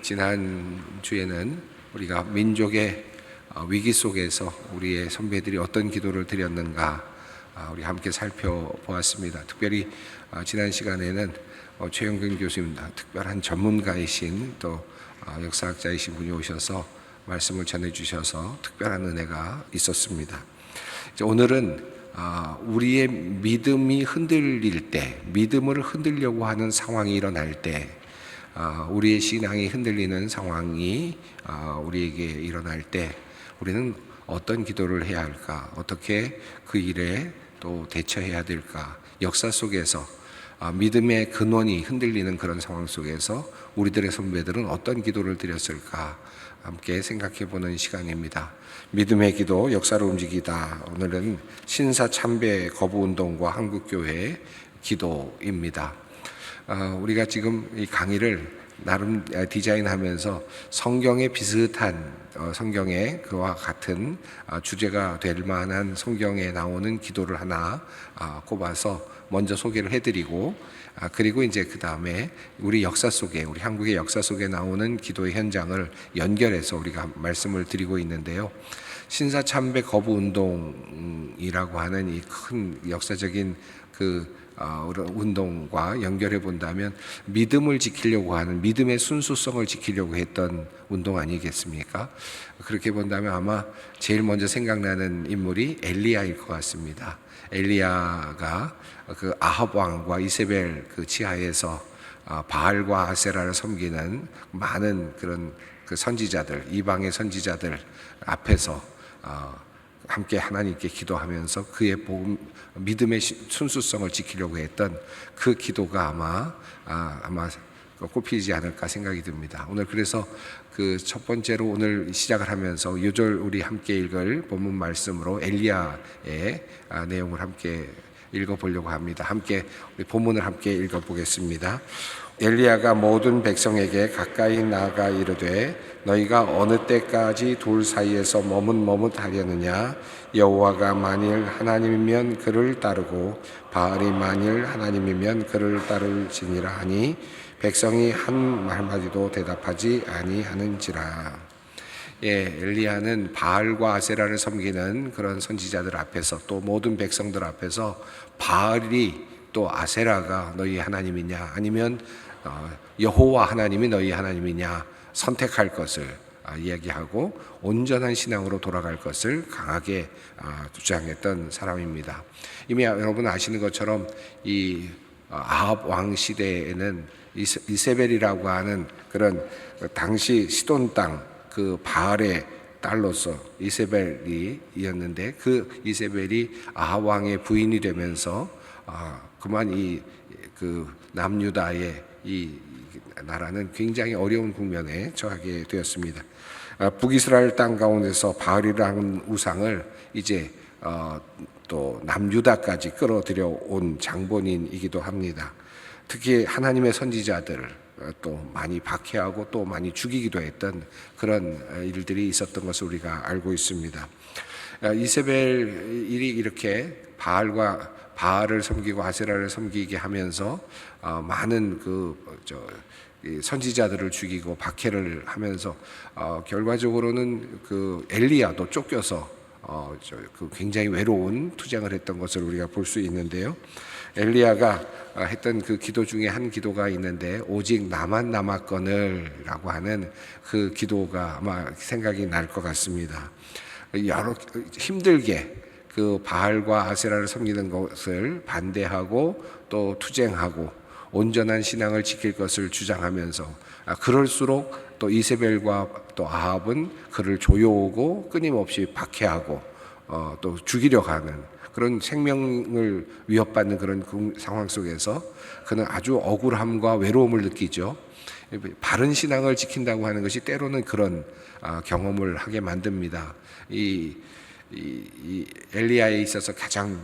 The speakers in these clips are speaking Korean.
지난 주에는 우리가 민족의 위기 속에서 우리의 선배들이 어떤 기도를 드렸는가 우리 함께 살펴보았습니다. 특별히 지난 시간에는 최영근 교수님, 특별한 전문가이신 또 역사학자이신 분이 오셔서 말씀을 전해주셔서 특별한 은혜가 있었습니다. 오늘은 우리의 믿음이 흔들릴 때, 믿음을 흔들려고 하는 상황이 일어날 때, 우리의 신앙이 흔들리는 상황이 우리에게 일어날 때 우리는 어떤 기도를 해야 할까? 어떻게 그 일에 또 대처해야 될까? 역사 속에서 믿음의 근원이 흔들리는 그런 상황 속에서 우리들의 선배들은 어떤 기도를 드렸을까? 함께 생각해 보는 시간입니다. 믿음의 기도, 역사를 움직이다. 오늘은 신사참배 거부운동과 한국교회의 기도입니다. 우리가 지금 이 강의를 나름 디자인하면서 성경에 비슷한 성경에 그와 같은 주제가 될 만한 성경에 나오는 기도를 하나 꼽아서 먼저 소개를 해드리고 그리고 이제 그 다음에 우리 역사 속에 우리 한국의 역사 속에 나오는 기도의 현장을 연결해서 우리가 말씀을 드리고 있는데요. 신사참배 거부운동이라고 하는 이 큰 역사적인 운동과 연결해 본다면 믿음을 지키려고 하는 믿음의 순수성을 지키려고 했던 운동 아니겠습니까? 그렇게 본다면 아마 제일 먼저 생각나는 인물이 엘리야일 것 같습니다. 엘리야가 그 아합 왕과 이세벨 그 지하에서 바알과 아세라를 섬기는 많은 그런 그 선지자들, 이방의 선지자들 앞에서 함께 하나님께 기도하면서 그의 믿음의 순수성을 지키려고 했던 그 기도가 아마 꼽히지 않을까 생각이 듭니다. 오늘 그래서 그 첫 번째로 오늘 시작을 하면서 요절 우리 함께 읽을 본문 말씀으로 엘리야의 내용을 함께 읽어보려고 합니다. 함께 우리 본문을 함께 읽어보겠습니다. 엘리야가 모든 백성에게 가까이 나아가 이르되 너희가 어느 때까지 둘 사이에서 머뭇머뭇하려느냐? 여호와가 만일 하나님이면 그를 따르고 바알이 만일 하나님이면 그를 따를지니라 하니 백성이 한 말마디도 대답하지 아니하는지라. 엘리야는 바알과 아세라를 섬기는 그런 선지자들 앞에서 또 모든 백성들 앞에서 바알이 또 아세라가 너희 하나님이냐 아니면 여호와 하나님이 너희 하나님이냐 선택할 것을 이야기하고 온전한 신앙으로 돌아갈 것을 강하게 주장했던 사람입니다. 이미 여러분 아시는 것처럼 이 아합 왕 시대에는 이세벨이라고 하는 그런 당시 시돈 땅 그 바알의 딸로서 이세벨이었는데 그 이세벨이 아합 왕의 부인이 되면서 그만 그 남유다의 이 나라는 굉장히 어려운 국면에 처하게 되었습니다. 북이스라엘 땅 가운데서 바알이라는 우상을 이제 또 남유다까지 끌어들여 온 장본인이기도 합니다. 특히 하나님의 선지자들을 또 많이 박해하고 또 많이 죽이기도 했던 그런 일들이 있었던 것을 우리가 알고 있습니다. 이세벨이 이렇게 바알을 섬기고 아세라를 섬기게 하면서 많은 선지자들을 죽이고 박해를 하면서 결과적으로는 그 엘리야도 쫓겨서 굉장히 외로운 투쟁을 했던 것을 우리가 볼 수 있는데요. 엘리야가 했던 그 기도 중에 한 기도가 있는데 오직 나만 남았거늘라고 하는 그 기도가 아마 생각이 날 것 같습니다. 여러 힘들게 그 바알과 아세라를 섬기는 것을 반대하고 또 투쟁하고 온전한 신앙을 지킬 것을 주장하면서 그럴수록 또 이세벨과 또 아합은 그를 조여오고 끊임없이 박해하고 또 죽이려고 하는 그런 생명을 위협받는 그런 상황 속에서 그는 아주 억울함과 외로움을 느끼죠. 바른 신앙을 지킨다고 하는 것이 때로는 그런 경험을 하게 만듭니다. 이 엘리야에 있어서 가장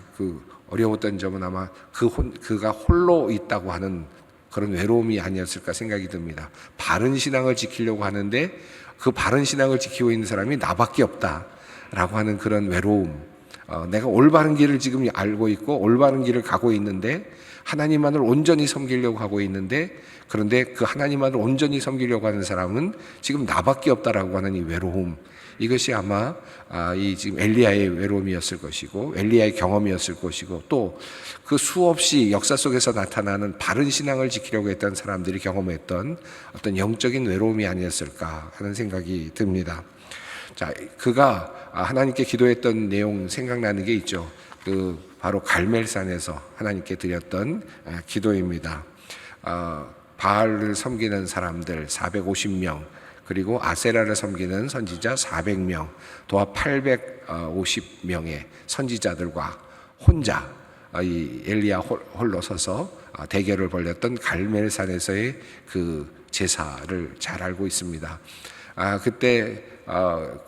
어려웠던 점은 아마 그가 홀로 있다고 하는 그런 외로움이 아니었을까 생각이 듭니다. 바른 신앙을 지키려고 하는데 그 바른 신앙을 지키고 있는 사람이 나밖에 없다라고 하는 그런 외로움, 내가 올바른 길을 지금 알고 있고 올바른 길을 가고 있는데 하나님만을 온전히 섬기려고 하고 있는데, 그런데 그 하나님만을 온전히 섬기려고 하는 사람은 지금 나밖에 없다라고 하는 이 외로움, 이것이 아마 이 지금 엘리야의 외로움이었을 것이고 엘리야의 경험이었을 것이고, 또 그 수없이 역사 속에서 나타나는 바른 신앙을 지키려고 했던 사람들이 경험했던 어떤 영적인 외로움이 아니었을까 하는 생각이 듭니다. 자, 그가 하나님께 기도했던 내용 생각나는 게 있죠. 그 바로 갈멜산에서 하나님께 드렸던 기도입니다. 바알을 섬기는 사람들 450명, 그리고 아세라를 섬기는 선지자 400명, 도합 850명의 선지자들과 혼자 이 엘리야 홀로 서서 대결을 벌였던 갈멜산에서의 그 제사를 잘 알고 있습니다. 그때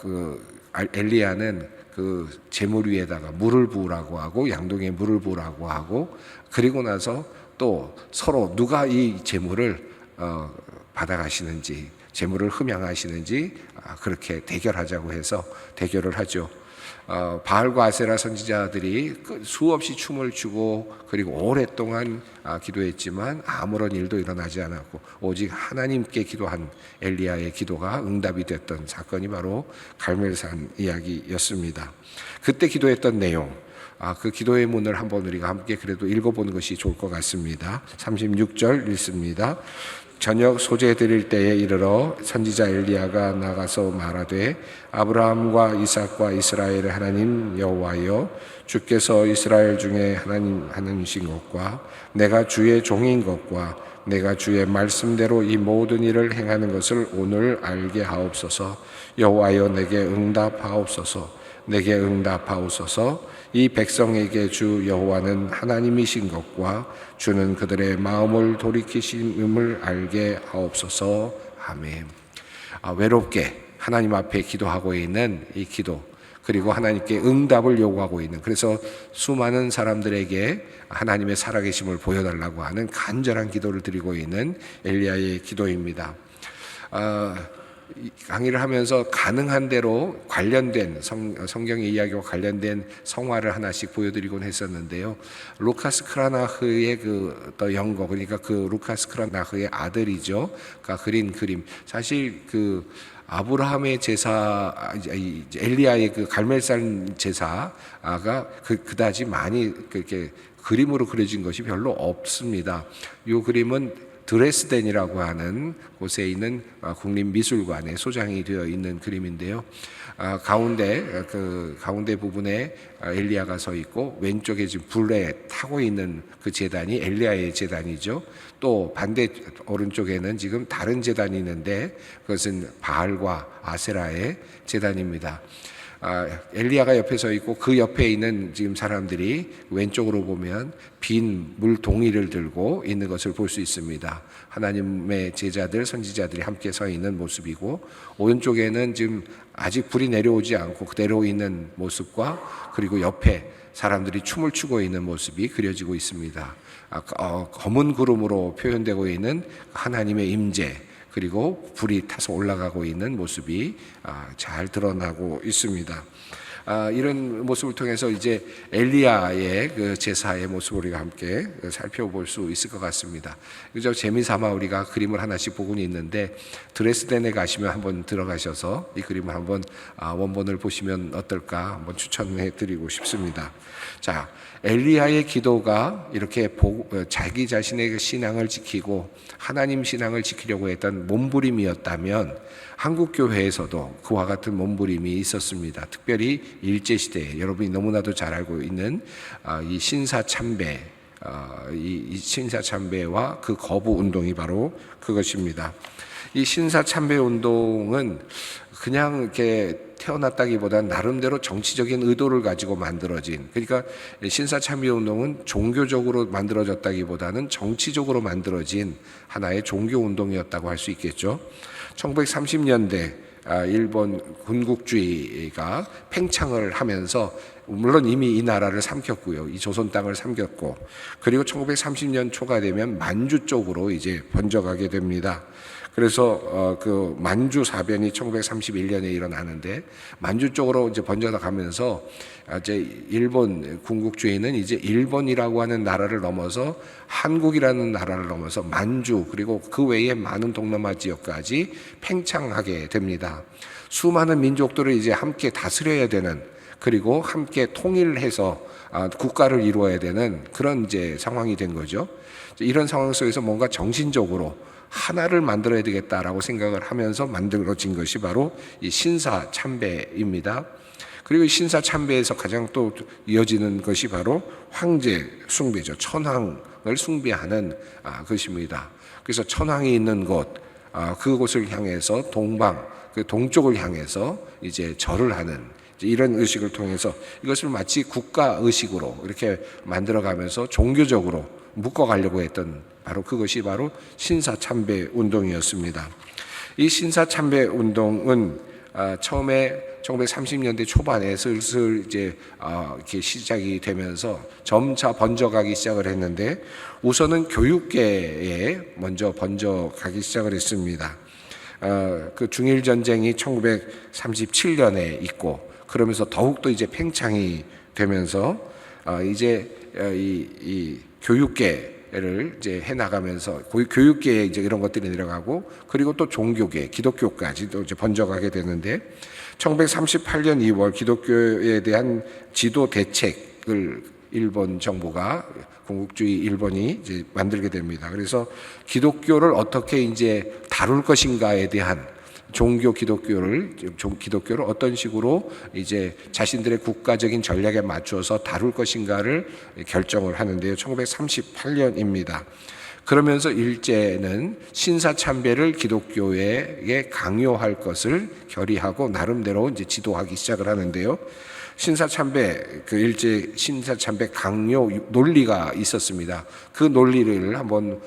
그 엘리야는 그 제물 위에다가 물을 부으라고 하고 양동이에 물을 부으라고 하고, 그리고 나서 또 서로 누가 이 제물을 받아가시는지, 제물을 흠양하시는지 그렇게 대결하자고 해서 대결을 하죠. 바알과 아세라 선지자들이 수없이 춤을 추고 그리고 오랫동안 기도했지만 아무런 일도 일어나지 않았고, 오직 하나님께 기도한 엘리야의 기도가 응답이 됐던 사건이 바로 갈멜산 이야기였습니다. 그때 기도했던 내용, 그 기도의 문을 한번 우리가 함께 그래도 읽어보는 것이 좋을 것 같습니다. 36절 읽습니다. 저녁 소재 드릴 때에 이르러 선지자 엘리야가 나가서 말하되, 아브라함과 이삭과 이스라엘의 하나님 여호와여, 주께서 이스라엘 중에 하나님이신 것과 내가 주의 종인 것과 내가 주의 말씀대로 이 모든 일을 행하는 것을 오늘 알게 하옵소서. 여호와여, 내게 응답하옵소서. 내게 응답하옵소서. 이 백성에게 주 여호와는 하나님이신 것과 주는 그들의 마음을 돌이키심을 알게 하옵소서. 아멘. 외롭게 하나님 앞에 기도하고 있는 이 기도, 그리고 하나님께 응답을 요구하고 있는, 그래서 수많은 사람들에게 하나님의 살아계심을 보여달라고 하는 간절한 기도를 드리고 있는 엘리야의 기도입니다. 강의를 하면서 가능한 대로 관련된 성경의 이야기와 관련된 성화를 하나씩 보여드리곤 했었는데요. 루카스 크라나흐의 또 영거, 그러니까 그 루카스 크라나흐의 아들이죠. 가 그린 그림. 사실 그 아브라함의 제사, 엘리야의 그 갈멜산 제사가 그다지 많이 그렇게 그림으로 그려진 것이 별로 없습니다. 이 그림은 드레스덴이라고 하는 곳에 있는 국립미술관에 소장이 되어 있는 그림인데요. 가운데 부분에 엘리야가 서 있고, 왼쪽에 지금 불에 타고 있는 그 제단이 엘리야의 제단이죠. 또 반대 오른쪽에는 지금 다른 제단이 있는데 그것은 바알과 아세라의 제단입니다. 엘리야가 옆에 서 있고, 그 옆에 있는 지금 사람들이 왼쪽으로 보면 빈 물동이를 들고 있는 것을 볼 수 있습니다. 하나님의 제자들, 선지자들이 함께 서 있는 모습이고, 오른쪽에는 지금 아직 불이 내려오지 않고 그대로 있는 모습과, 그리고 옆에 사람들이 춤을 추고 있는 모습이 그려지고 있습니다. 검은 구름으로 표현되고 있는 하나님의 임재, 그리고 불이 타서 올라가고 있는 모습이 잘 드러나고 있습니다. 이런 모습을 통해서 이제 엘리야의 그 제사의 모습을 우리가 함께 살펴볼 수 있을 것 같습니다. 그저 재미삼아 우리가 그림을 하나씩 보고는 있는데, 드레스덴에 가시면 한번 들어가셔서 이 그림을 한번 원본을 보시면 어떨까 한번 추천해 드리고 싶습니다. 자, 엘리야의 기도가 이렇게 자기 자신의 신앙을 지키고 하나님 신앙을 지키려고 했던 몸부림이었다면, 한국 교회에서도 그와 같은 몸부림이 있었습니다. 특별히 일제시대에 여러분이 너무나도 잘 알고 있는 이 신사참배, 이 신사참배와 그 거부 운동이 바로 그것입니다. 이 신사참배 운동은 그냥 이렇게 태어났다기보다는 나름대로 정치적인 의도를 가지고 만들어진, 그러니까 신사참배 운동은 종교적으로 만들어졌다기보다는 정치적으로 만들어진 하나의 종교 운동이었다고 할 수 있겠죠. 1930년대 일본 군국주의가 팽창을 하면서 물론 이미 이 나라를 삼켰고요. 이 조선 땅을 삼켰고, 그리고 1930년 초가 되면 만주 쪽으로 이제 번져가게 됩니다. 그래서 그 만주 사변이 1931년에 일어나는데, 만주 쪽으로 이제 번져가면서 이제 일본 군국주의는 이제 일본이라고 하는 나라를 넘어서 한국이라는 나라를 넘어서 만주, 그리고 그 외에 많은 동남아 지역까지 팽창하게 됩니다. 수많은 민족들을 이제 함께 다스려야 되는, 그리고 함께 통일해서 국가를 이루어야 되는 그런 이제 상황이 된 거죠. 이런 상황 속에서 뭔가 정신적으로 하나를 만들어야 되겠다라고 생각을 하면서 만들어진 것이 바로 이 신사참배입니다. 그리고 이 신사참배에서 가장 또 이어지는 것이 바로 황제 숭배죠. 천황을 숭배하는 것입니다. 그래서 천황이 있는 곳, 그곳을 향해서 동방, 그 동쪽을 향해서 이제 절을 하는 이런 의식을 통해서 이것을 마치 국가 의식으로 이렇게 만들어가면서 종교적으로 묶어가려고 했던 바로 그것이 바로 신사참배 운동이었습니다. 이 신사참배 운동은 처음에 1930년대 초반에 슬슬 이제 이렇게 시작이 되면서 점차 번져가기 시작을 했는데, 우선은 교육계에 먼저 번져가기 시작을 했습니다. 그 중일 전쟁이 1937년에 있고, 그러면서 더욱더 이제 팽창이 되면서 이제 이 교육계를 이제 해 나가면서 교육계에 이제 이런 것들이 내려가고, 그리고 또 종교계, 기독교까지도 이제 번져가게 되는데, 1938년 2월 기독교에 대한 지도 대책을 일본 정부가, 군국주의 일본이 이제 만들게 됩니다. 그래서 기독교를 어떻게 이제 다룰 것인가에 대한 기독교를 어떤 식으로 이제 자신들의 국가적인 전략에 맞춰서 다룰 것인가를 결정을 하는데요. 1938년입니다. 그러면서 일제는 신사참배를 기독교에 강요할 것을 결의하고 나름대로 이제 지도하기 시작을 하는데요. 신사참배, 그 일제 신사참배 강요 논리가 있었습니다. 그 논리를 한번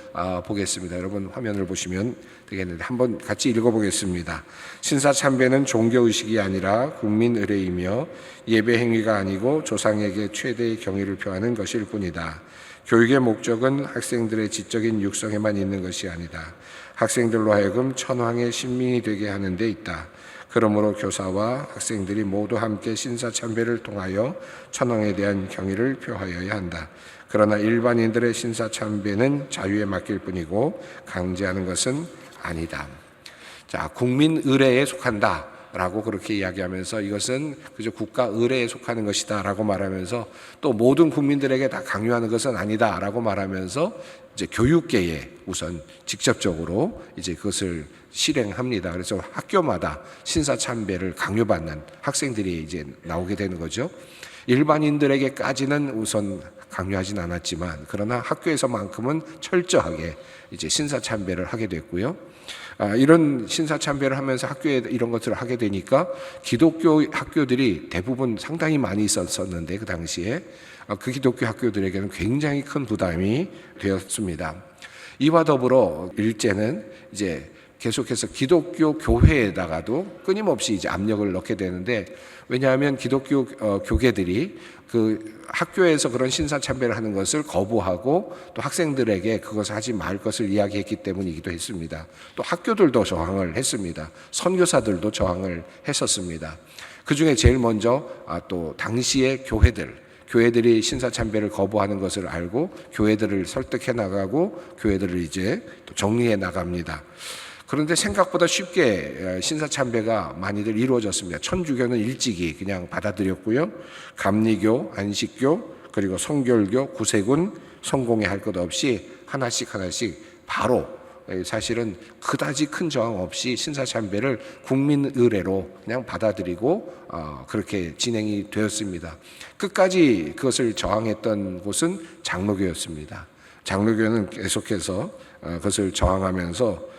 보겠습니다. 여러분 화면을 보시면 되겠는데 한번 같이 읽어보겠습니다. 신사참배는 종교의식이 아니라 국민의례이며 예배 행위가 아니고 조상에게 최대의 경의를 표하는 것일 뿐이다. 교육의 목적은 학생들의 지적인 육성에만 있는 것이 아니다. 학생들로 하여금 천황의 신민이 되게 하는 데 있다. 그러므로 교사와 학생들이 모두 함께 신사참배를 통하여 천황에 대한 경의를 표하여야 한다. 그러나 일반인들의 신사참배는 자유에 맡길 뿐이고 강제하는 것은 아니다. 자, 국민의례에 속한다 라고 그렇게 이야기하면서 이것은 그저 국가 의례에 속하는 것이다 라고 말하면서, 또 모든 국민들에게 다 강요하는 것은 아니다 라고 말하면서 이제 교육계에 우선 직접적으로 이제 그것을 실행합니다. 그래서 학교마다 신사참배를 강요받는 학생들이 이제 나오게 되는 거죠. 일반인들에게까지는 우선 강요하진 않았지만, 그러나 학교에서만큼은 철저하게 이제 신사참배를 하게 됐고요. 이런 신사참배를 하면서 학교에 이런 것들을 하게 되니까 기독교 학교들이 대부분 상당히 많이 있었는데, 그 당시에 그 기독교 학교들에게는 굉장히 큰 부담이 되었습니다. 이와 더불어 일제는 이제 계속해서 기독교 교회에다가도 끊임없이 이제 압력을 넣게 되는데, 왜냐하면 기독교 교계들이 그 학교에서 그런 신사참배를 하는 것을 거부하고 또 학생들에게 그것을 하지 말 것을 이야기했기 때문이기도 했습니다. 또 학교들도 저항을 했습니다. 선교사들도 저항을 했었습니다. 그 중에 제일 먼저 또 당시의 교회들이 신사참배를 거부하는 것을 알고 교회들을 설득해 나가고 교회들을 이제 또 정리해 나갑니다. 그런데 생각보다 쉽게 신사참배가 많이들 이루어졌습니다. 천주교는 일찍이 그냥 받아들였고요. 감리교, 안식교, 그리고 성결교, 구세군, 성공회 할 것 없이 하나씩 바로, 사실은 그다지 큰 저항 없이 신사참배를 국민의례로 그냥 받아들이고 그렇게 진행이 되었습니다. 끝까지 그것을 저항했던 곳은 장로교였습니다. 장로교는 계속해서 그것을 저항하면서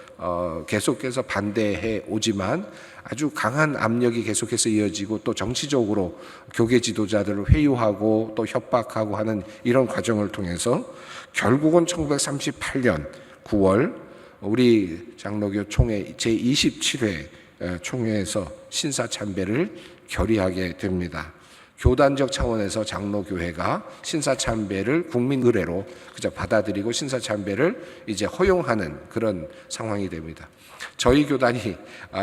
계속해서 반대해 오지만 아주 강한 압력이 계속해서 이어지고, 또 정치적으로 교계 지도자들을 회유하고 또 협박하고 하는 이런 과정을 통해서 결국은 1938년 9월 우리 장로교 총회 제27회 총회에서 신사참배를 결의하게 됩니다. 교단적 차원에서 장로교회가 신사참배를 국민 의례로 그저 받아들이고 신사참배를 이제 허용하는 그런 상황이 됩니다. 저희 교단이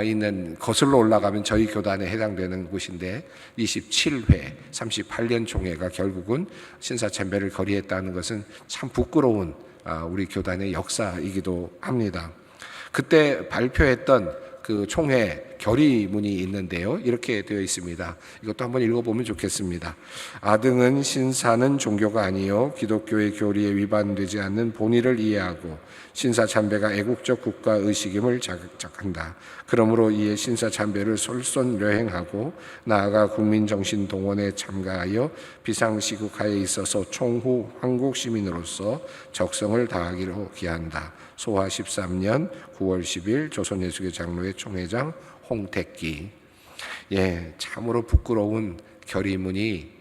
있는 거슬러 올라가면 저희 교단에 해당되는 곳인데 27회 38년 총회가 결국은 신사참배를 거리했다는 것은 참 부끄러운 우리 교단의 역사이기도 합니다. 그때 발표했던 그 총회 결의문이 있는데요. 이렇게 되어 있습니다. 이것도 한번 읽어보면 좋겠습니다. 아등은 신사는 종교가 아니요 기독교의 교리에 위반되지 않는 본의를 이해하고 신사참배가 애국적 국가의식임을 자각한다. 그러므로 이에 신사참배를 솔선려행하고 나아가 국민정신동원에 참가하여 비상시국하에 있어서 총후 한국시민으로서 적성을 다하기로 기한다. 소화 13년 9월 10일 조선예수교 장로회 총회장 홍택기. 참으로 부끄러운 결의문이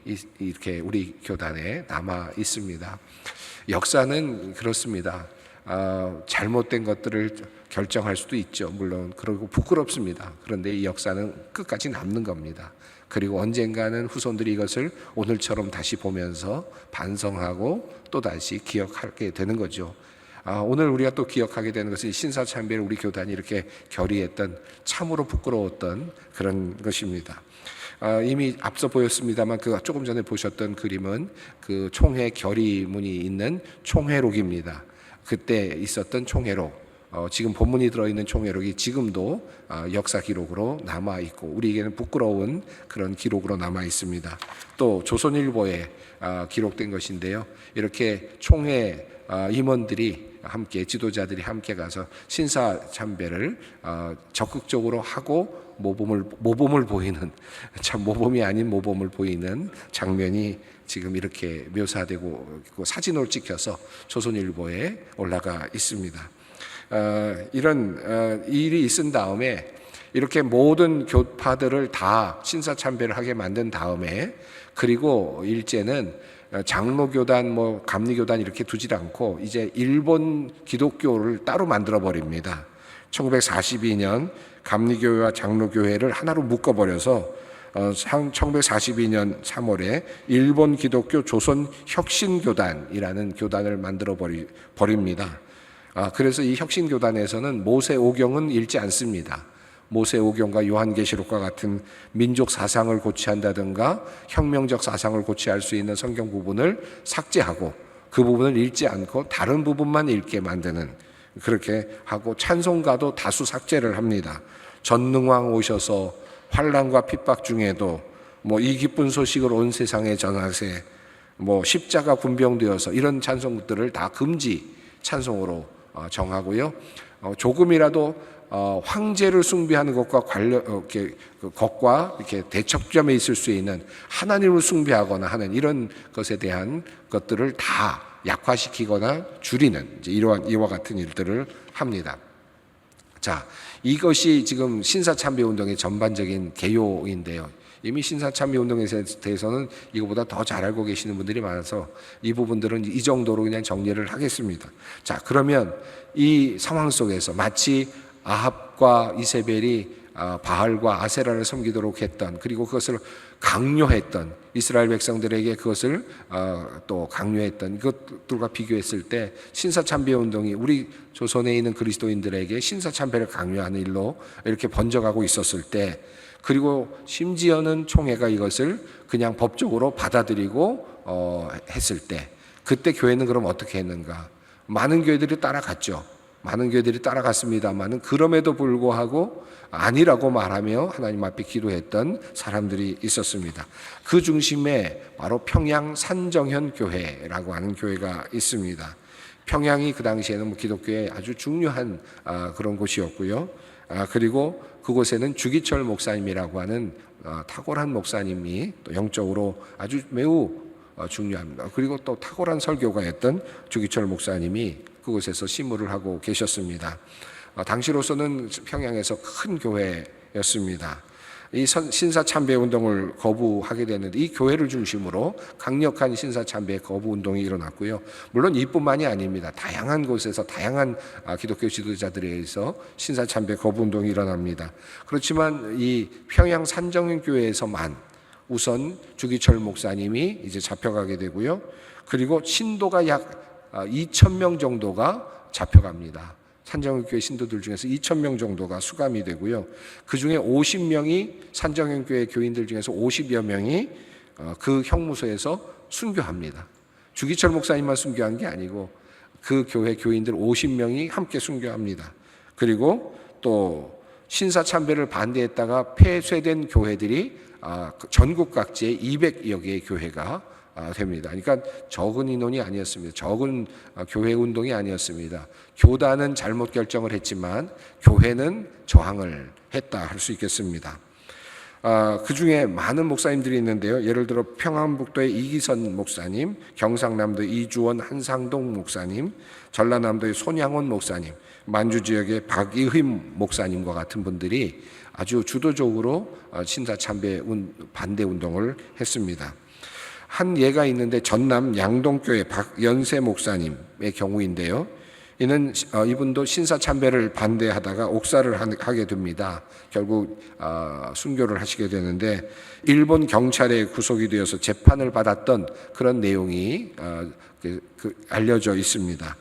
이렇게 우리 교단에 남아 있습니다. 역사는 그렇습니다. 잘못된 것들을 결정할 수도 있죠. 물론 그리고 부끄럽습니다. 그런데 이 역사는 끝까지 남는 겁니다. 그리고 언젠가는 후손들이 이것을 오늘처럼 다시 보면서 반성하고 또다시 기억하게 되는 거죠. 오늘 우리가 또 기억하게 되는 것은 신사참배를 우리 교단이 이렇게 결의했던 참으로 부끄러웠던 그런 것입니다. 이미 앞서 보였습니다만 그 조금 전에 보셨던 그림은 그 총회 결의문이 있는 총회록입니다. 그때 있었던 총회록, 지금 본문이 들어있는 총회록이 지금도 역사 기록으로 남아 있고 우리에게는 부끄러운 그런 기록으로 남아 있습니다. 또 조선일보에 기록된 것인데요. 이렇게 총회 임원들이 함께 지도자들이 함께 가서 신사참배를 적극적으로 하고 모범을 보이는, 참 모범이 아닌 모범을 보이는 장면이 지금 이렇게 묘사되고 사진으로 찍혀서 조선일보에 올라가 있습니다. 이런 일이 있은 다음에 이렇게 모든 교파들을 다 신사참배를 하게 만든 다음에, 그리고 일제는 장로교단, 감리교단 이렇게 두질 않고 이제 일본 기독교를 따로 만들어 버립니다. 1942년 감리교회와 장로교회를 하나로 묶어버려서 1942년 3월에 일본 기독교 조선 혁신교단이라는 교단을 만들어 버립니다. 그래서 이 혁신교단에서는 모세오경은 읽지 않습니다. 모세오경과 요한계시록과 같은 민족 사상을 고취한다든가 혁명적 사상을 고취할 수 있는 성경 부분을 삭제하고 그 부분을 읽지 않고 다른 부분만 읽게 만드는, 그렇게 하고 찬송가도 다수 삭제를 합니다. 전능왕 오셔서 환난과 핍박 중에도 이 기쁜 소식을 온 세상에 전하세, 십자가 군병되어서, 이런 찬송들을 다 금지 찬송으로 정하고요. 조금이라도 황제를 숭배하는 것과 것과 이렇게 대척점에 있을 수 있는 하나님을 숭배하거나 하는 이런 것에 대한 것들을 다 약화시키거나 줄이는 이와 같은 일들을 합니다. 자, 이것이 지금 신사참배 운동의 전반적인 개요인데요. 이미 신사참배 운동에 대해서는 이거보다 더 잘 알고 계시는 분들이 많아서 이 부분들은 이 정도로 그냥 정리를 하겠습니다. 자, 그러면 이 상황 속에서 마치 아합과 이세벨이 바알과 아세라를 섬기도록 했던, 그리고 그것을 강요했던, 이스라엘 백성들에게 그것을 또 강요했던 이것들과 비교했을 때 신사참배 운동이 우리 조선에 있는 그리스도인들에게 신사참배를 강요하는 일로 이렇게 번져가고 있었을 때, 그리고 심지어는 총회가 이것을 그냥 법적으로 받아들이고 했을 때, 그때 교회는 그럼 어떻게 했는가? 많은 교회들이 따라갔죠. 많은 교회들이 따라갔습니다만은 그럼에도 불구하고 아니라고 말하며 하나님 앞에 기도했던 사람들이 있었습니다. 그 중심에 바로 평양 산정현 교회라고 하는 교회가 있습니다. 평양이 그 당시에는 기독교의 아주 중요한 그런 곳이었고요. 그리고 그곳에는 주기철 목사님이라고 하는 탁월한 목사님이 또 영적으로 아주 매우 중요합니다. 그리고 또 탁월한 설교가였던 주기철 목사님이 그곳에서 심무를 하고 계셨습니다. 당시로서는 평양에서 큰 교회였습니다. 이 신사참배 운동을 거부하게 됐는데 이 교회를 중심으로 강력한 신사참배 거부 운동이 일어났고요. 물론 이뿐만이 아닙니다. 다양한 곳에서 다양한 기독교 지도자들에 의해서 신사참배 거부 운동이 일어납니다. 그렇지만 이 평양 산정교회에서만 우선 주기철 목사님이 이제 잡혀가게 되고요. 그리고 신도가 약 2,000명 정도가 잡혀갑니다. 산정현교회 신도들 중에서 2,000명 정도가 수감이 되고요. 그 중에 50명이 산정현교회 교인들 중에서 50여 명이 그 형무소에서 순교합니다. 주기철 목사님만 순교한 게 아니고 그 교회 교인들 50명이 함께 순교합니다. 그리고 또 신사참배를 반대했다가 폐쇄된 교회들이 전국 각지에 200여 개의 교회가 됩니다. 그러니까 적은 인원이 아니었습니다. 적은 교회 운동이 아니었습니다. 교단은 잘못 결정을 했지만 교회는 저항을 했다 할 수 있겠습니다. 그 중에 많은 목사님들이 있는데요. 예를 들어 평안북도의 이기선 목사님, 경상남도 이주원 한상동 목사님, 전라남도의 손양원 목사님, 만주 지역의 박이흠 목사님과 같은 분들이 아주 주도적으로 신사참배 반대 운동을 했습니다. 한 예가 있는데 전남 양동교회 박연세 목사님의 경우인데요. 이분도 신사참배를 반대하다가 옥살을 하게 됩니다. 결국 순교를 하시게 되는데 일본 경찰에 구속이 되어서 재판을 받았던 그런 내용이 알려져 있습니다.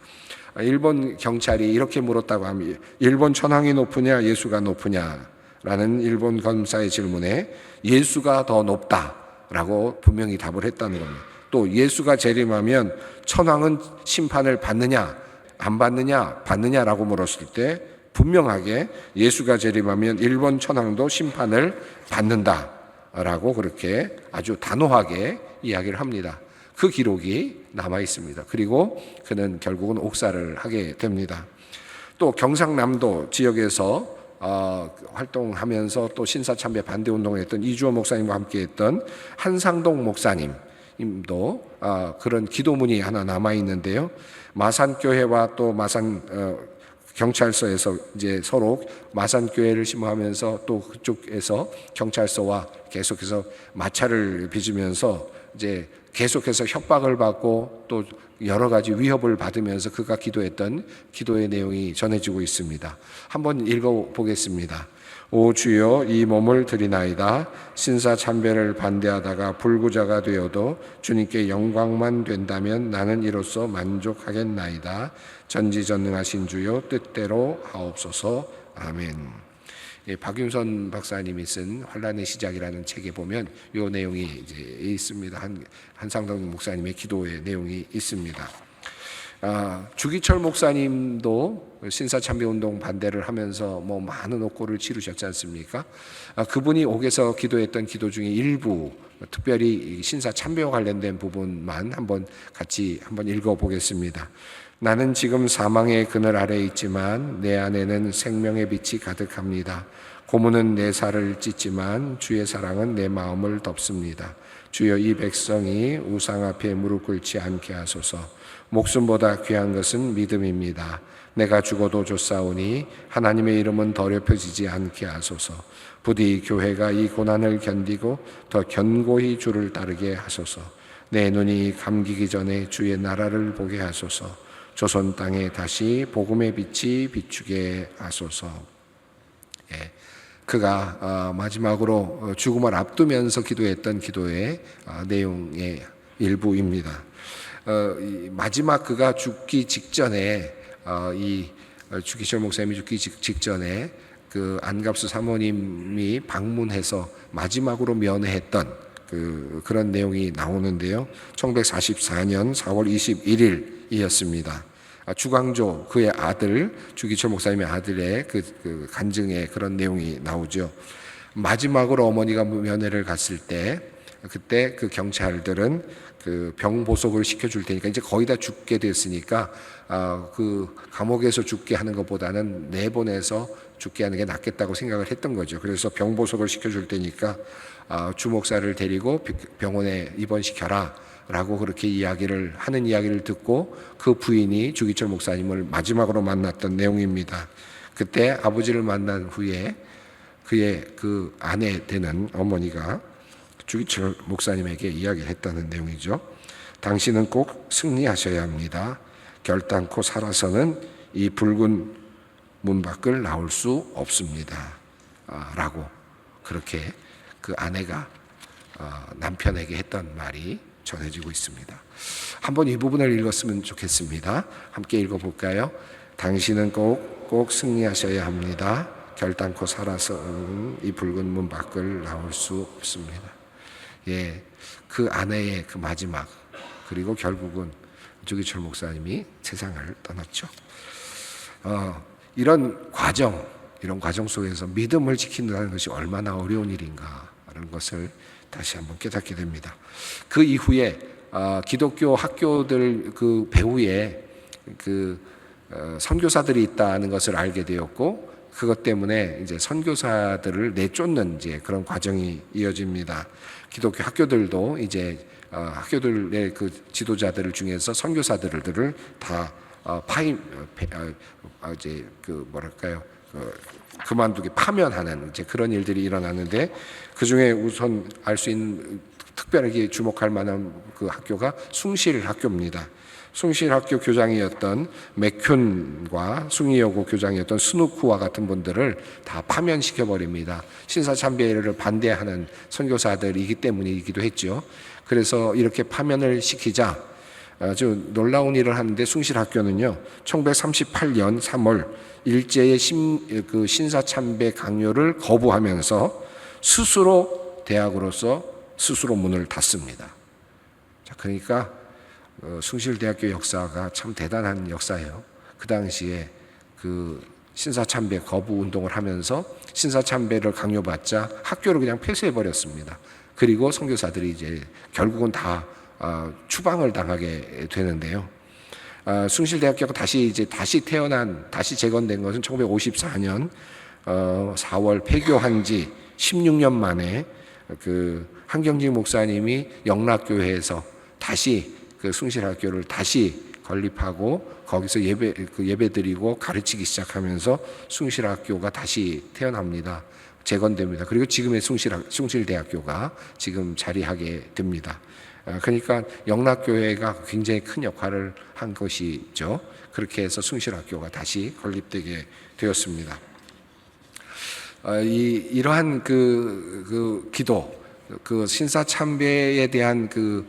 일본 경찰이 이렇게 물었다고 합니다. 일본 천황이 높으냐 예수가 높으냐라는 일본 검사의 질문에 예수가 더 높다라고 분명히 답을 했다는 겁니다. 또 예수가 재림하면 천황은 심판을 받느냐 안 받느냐 받느냐라고 물었을 때 분명하게 예수가 재림하면 일본 천황도 심판을 받는다라고 그렇게 아주 단호하게 이야기를 합니다. 그 기록이 남아 있습니다. 그리고 그는 결국은 옥살을 하게 됩니다. 또 경상남도 지역에서 활동하면서 또 신사참배 반대 운동을 했던 이주호 목사님과 함께했던 한상동 목사님도 그런 기도문이 하나 남아 있는데요. 마산교회와 또 마산 경찰서에서 이제 서로 마산교회를 심호하면서 또 그쪽에서 경찰서와 계속해서 마찰을 빚으면서 이제 계속해서 협박을 받고 또 여러 가지 위협을 받으면서 그가 기도했던 기도의 내용이 전해지고 있습니다. 한번 읽어보겠습니다. 오 주여 이 몸을 드리나이다. 신사참배를 반대하다가 불구자가 되어도 주님께 영광만 된다면 나는 이로써 만족하겠나이다. 전지전능하신 주여 뜻대로 하옵소서. 아멘. 박윤선 박사님이 쓴 환란의 시작이라는 책에 보면 이 내용이 이제 있습니다. 한상동 목사님의 기도의 내용이 있습니다. 주기철 목사님도 신사참배 운동 반대를 하면서 많은 옥고를 치르셨지 않습니까? 그분이 옥에서 기도했던 기도 중에 일부, 특별히 신사참배와 관련된 부분만 같이 읽어보겠습니다. 나는 지금 사망의 그늘 아래에 있지만 내 안에는 생명의 빛이 가득합니다. 고문은 내 살을 찢지만 주의 사랑은 내 마음을 덮습니다. 주여 이 백성이 우상 앞에 무릎 꿇지 않게 하소서. 목숨보다 귀한 것은 믿음입니다. 내가 죽어도 좋사오니 하나님의 이름은 더럽혀지지 않게 하소서. 부디 교회가 이 고난을 견디고 더 견고히 주를 따르게 하소서. 내 눈이 감기기 전에 주의 나라를 보게 하소서. 조선 땅에 다시 복음의 빛이 비추게 하소서. 그가 마지막으로 죽음을 앞두면서 기도했던 기도의 내용의 일부입니다. 마지막 그가 죽기 직전에 이 주기철 목사님이 죽기 직전에 그 안갑수 사모님이 방문해서 마지막으로 면회했던 그런 내용이 나오는데요. 1944년 4월 21일이었습니다. 주광조 그의 아들 주기철 목사님의 아들의 그 간증에 그런 내용이 나오죠. 마지막으로 어머니가 면회를 갔을 때 그때 그 경찰들은 그 병 보석을 시켜줄 테니까 이제 거의 다 죽게 됐으니까 그 감옥에서 죽게 하는 것보다는 내보내서 죽게 하는 게 낫겠다고 생각을 했던 거죠. 그래서 병 보석을 시켜줄 테니까 주 목사를 데리고 병원에 입원시켜라 라고 그렇게 하는 이야기를 듣고 그 부인이 주기철 목사님을 마지막으로 만났던 내용입니다. 그때 아버지를 만난 후에 그의 그 아내 되는 어머니가 주기철 목사님에게 이야기를 했다는 내용이죠. 당신은 꼭 승리하셔야 합니다. 결단코 살아서는 이 붉은 문 밖을 나올 수 없습니다. 라고 그렇게 그 아내가 남편에게 했던 말이 전해지고 있습니다. 한번 이 부분을 읽었으면 좋겠습니다. 함께 읽어볼까요? 당신은 꼭 승리하셔야 합니다. 결단코 살아서는 이 붉은 문 밖을 나올 수 없습니다. 예, 그 아내의 그 마지막, 그리고 결국은 주기철 목사님이 세상을 떠났죠. 이런 과정 속에서 믿음을 지킨다는 것이 얼마나 어려운 일인가라는 것을 다시 한번 깨닫게 됩니다. 그 이후에 기독교 학교들 그 배후에 선교사들이 있다는 것을 알게 되었고, 그것 때문에 이제 선교사들을 내쫓는 이제 그런 과정이 이어집니다. 기독교 학교들도 이제 학교들의 그 지도자들 중에서 선교사들을 다 이제 그만두게 파면하는 이제 그런 일들이 일어나는데, 그 중에 우선 알 수 있는 특별하게 주목할 만한 그 학교가 숭실학교입니다. 숭실학교 교장이었던 맥쿰과 숭이여고 교장이었던 스누쿠와 같은 분들을 다 파면시켜 버립니다. 신사참배를 반대하는 선교사들이기 때문이기도 했죠. 그래서 이렇게 파면을 시키자 아주 놀라운 일을 하는데, 숭실학교는요 1938년 3월 일제의 신사참배 강요를 거부하면서 스스로 대학으로서 스스로 문을 닫습니다. 자, 그러니까 숭실대학교 역사가 참 대단한 역사예요. 그 당시에 그 신사참배 거부 운동을 하면서 신사참배를 강요받자 학교를 그냥 폐쇄해 버렸습니다. 그리고 선교사들이 이제 결국은 다 추방을 당하게 되는데요. 숭실대학교가 다시 재건된 것은 1954년 4월 폐교한 지 16년 만에 그 한경직 목사님이 영락교회에서 다시 그 숭실학교를 다시 건립하고 거기서 예배드리고 가르치기 시작하면서 숭실학교가 다시 태어납니다. 재건됩니다. 그리고 지금의 숭실대학교가 지금 자리하게 됩니다. 그러니까 영락교회가 굉장히 큰 역할을 한 것이죠. 그렇게 해서 숭실학교가 다시 건립되게 되었습니다. 이러한 그 기도, 그 신사참배에 대한 그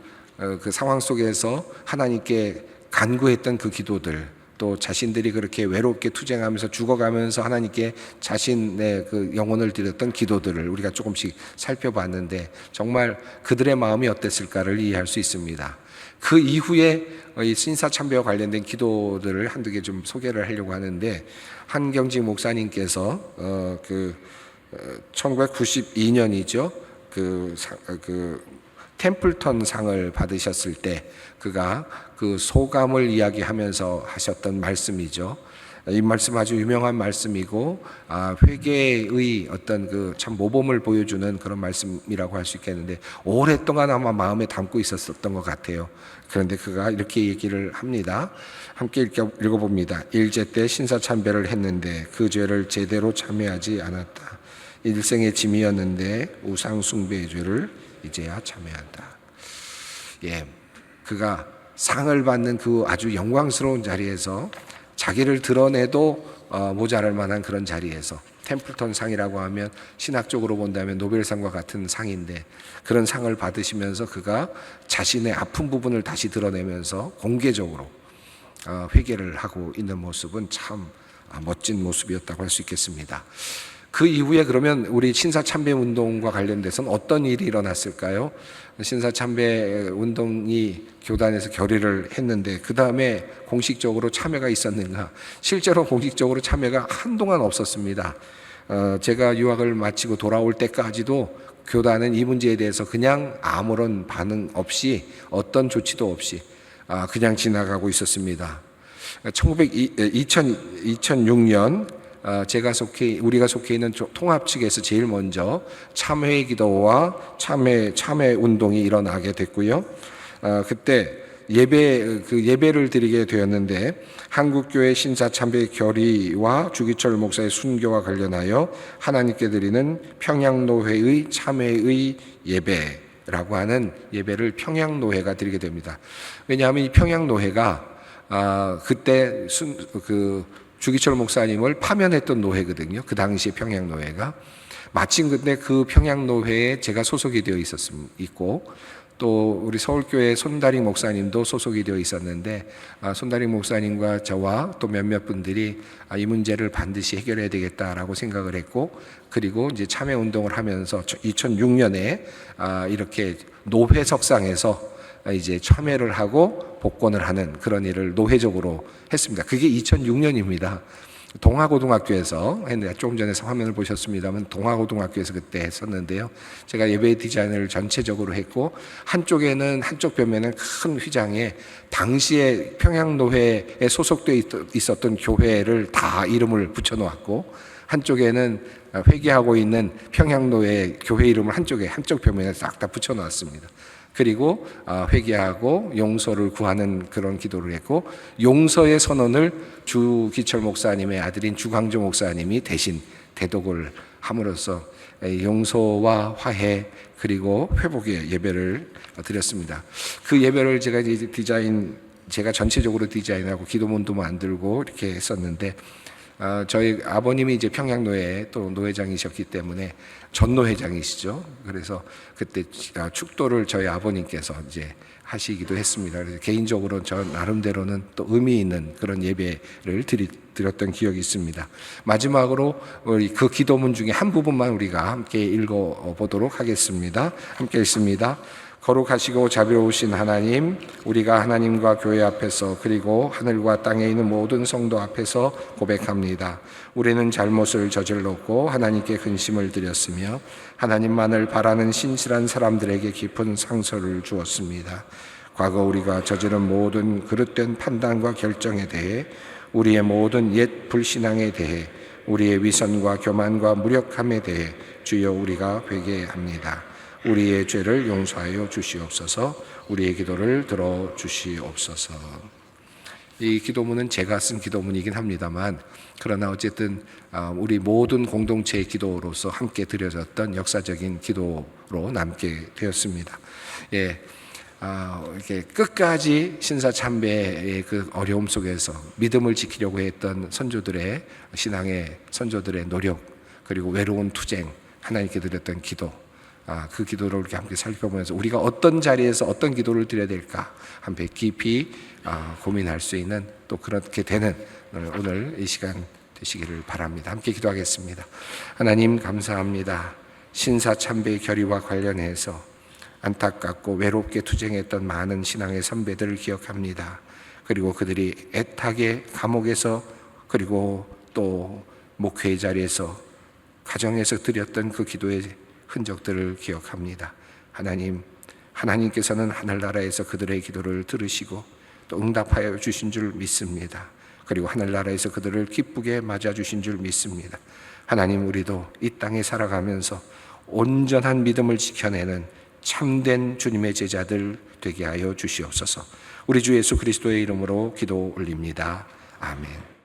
상황 속에서 하나님께 간구했던 그 기도들, 또 자신들이 그렇게 외롭게 투쟁하면서 죽어가면서 하나님께 자신의 그 영혼을 드렸던 기도들을 우리가 조금씩 살펴봤는데, 정말 그들의 마음이 어땠을까를 이해할 수 있습니다. 그 이후에 이 신사참배와 관련된 기도들을 한두 개 좀 소개를 하려고 하는데, 한경직 목사님께서 1992년이죠. 그 템플턴 상을 받으셨을 때 그가 그 소감을 이야기하면서 하셨던 말씀이죠. 이 말씀 아주 유명한 말씀이고, 회개의 어떤 그 참 모범을 보여주는 그런 말씀이라고 할 수 있겠는데, 오랫동안 아마 마음에 담고 있었던 것 같아요. 그런데 그가 이렇게 얘기를 합니다. 함께 읽어봅니다. 일제 때 신사참배를 했는데 그 죄를 제대로 참회하지 않았다. 일생의 짐이었는데 우상 숭배의 죄를 이제야 참회한다. 예, 그가 상을 받는 그 아주 영광스러운 자리에서 자기를 드러내도 모자랄 만한 그런 자리에서, 템플턴 상이라고 하면 신학적으로 본다면 노벨상과 같은 상인데, 그런 상을 받으시면서 그가 자신의 아픈 부분을 다시 드러내면서 공개적으로 회개를 하고 있는 모습은 참 멋진 모습이었다고 할 수 있겠습니다. 그 이후에 그러면 우리 신사참배 운동과 관련돼서는 어떤 일이 일어났을까요? 신사참배 운동이 교단에서 결의를 했는데 그 다음에 공식적으로 참여가 있었는가? 실제로 공식적으로 참여가 한동안 없었습니다. 제가 유학을 마치고 돌아올 때까지도 교단은 이 문제에 대해서 그냥 아무런 반응 없이, 어떤 조치도 없이 그냥 지나가고 있었습니다. 2006년 우리가 속해 있는 통합 측에서 제일 먼저 참회 기도와 참회 운동이 일어나게 됐고요. 그때 예배를 드리게 되었는데, 한국교회 신사참배 결의와 주기철 목사의 순교와 관련하여 하나님께 드리는 평양노회의 참회의 예배라고 하는 예배를 평양노회가 드리게 됩니다. 왜냐하면 이 평양노회가 그때 주기철 목사님을 파면했던 노회거든요. 그 당시에 평양노회가 마침 근데 그 평양노회에 제가 소속이 되어 있고 또 우리 서울교회 손다리 목사님도 소속이 되어 있었는데 손다리 목사님과 저와 또 몇몇 분들이 이 문제를 반드시 해결해야 되겠다라고 생각을 했고, 그리고 이제 참여 운동을 하면서 2006년에 이렇게 노회석상에서 이제 참여를 하고 복권을 하는 그런 일을 노회적으로 했습니다. 그게 2006년입니다. 동화고등학교에서 했는데, 조금 전에 화면을 보셨습니다만 동화고등학교에서 그때 했었는데요. 제가 예배 디자인을 전체적으로 했고, 한쪽에는 한쪽 벽면은 큰 휘장에 당시에 평양노회에 소속되어 있었던 교회를 다 이름을 붙여놓았고, 한쪽에는 회개하고 있는 평양노회 교회 이름을 한쪽 벽면에 싹 다 붙여놓았습니다. 그리고 회개하고 용서를 구하는 그런 기도를 했고, 용서의 선언을 주기철 목사님의 아들인 주광조 목사님이 대신 대독을 함으로써 용서와 화해 그리고 회복의 예배를 드렸습니다. 그 예배를 제가 전체적으로 디자인하고 기도문도 만들고 이렇게 했었는데, 저희 아버님이 이제 평양노회 또 노회장이셨기 때문에 전노회장이시죠. 그래서 그때 축도를 저희 아버님께서 이제 하시기도 했습니다. 그래서 개인적으로 저 나름대로는 또 의미 있는 그런 예배를 드렸던 기억이 있습니다. 마지막으로 우리 그 기도문 중에 한 부분만 우리가 함께 읽어보도록 하겠습니다. 함께 읽습니다. 거룩하시고 자비로우신 하나님, 우리가 하나님과 교회 앞에서 그리고 하늘과 땅에 있는 모든 성도 앞에서 고백합니다. 우리는 잘못을 저질렀고 하나님께 근심을 드렸으며 하나님만을 바라는 신실한 사람들에게 깊은 상처를 주었습니다. 과거 우리가 저지른 모든 그릇된 판단과 결정에 대해, 우리의 모든 옛 불신앙에 대해, 우리의 위선과 교만과 무력함에 대해 주여 우리가 회개합니다. 우리의 죄를 용서하여 주시옵소서. 우리의 기도를 들어 주시옵소서. 이 기도문은 제가 쓴 기도문이긴 합니다만, 그러나 어쨌든 우리 모든 공동체의 기도로서 함께 드려졌던 역사적인 기도로 남게 되었습니다. 이렇게 끝까지 신사참배의 그 어려움 속에서 믿음을 지키려고 했던 선조들의 신앙의 선조들의 노력, 그리고 외로운 투쟁, 하나님께 드렸던 기도, 그 기도를 이렇게 함께 살펴보면서 우리가 어떤 자리에서 어떤 기도를 드려야 될까 함께 깊이 고민할 수 있는, 또 그렇게 되는 오늘 이 시간 되시기를 바랍니다. 함께 기도하겠습니다. 하나님 감사합니다. 신사참배의 결의와 관련해서 안타깝고 외롭게 투쟁했던 많은 신앙의 선배들을 기억합니다. 그리고 그들이 애타게 감옥에서 그리고 또 목회의 자리에서 가정에서 드렸던 그 기도의 흔적들을 기억합니다. 하나님께서는 하늘나라에서 그들의 기도를 들으시고 또 응답하여 주신 줄 믿습니다. 그리고 하늘나라에서 그들을 기쁘게 맞아주신 줄 믿습니다. 하나님, 우리도 이 땅에 살아가면서 온전한 믿음을 지켜내는 참된 주님의 제자들 되게 하여 주시옵소서. 우리 주 예수 그리스도의 이름으로 기도 올립니다. 아멘.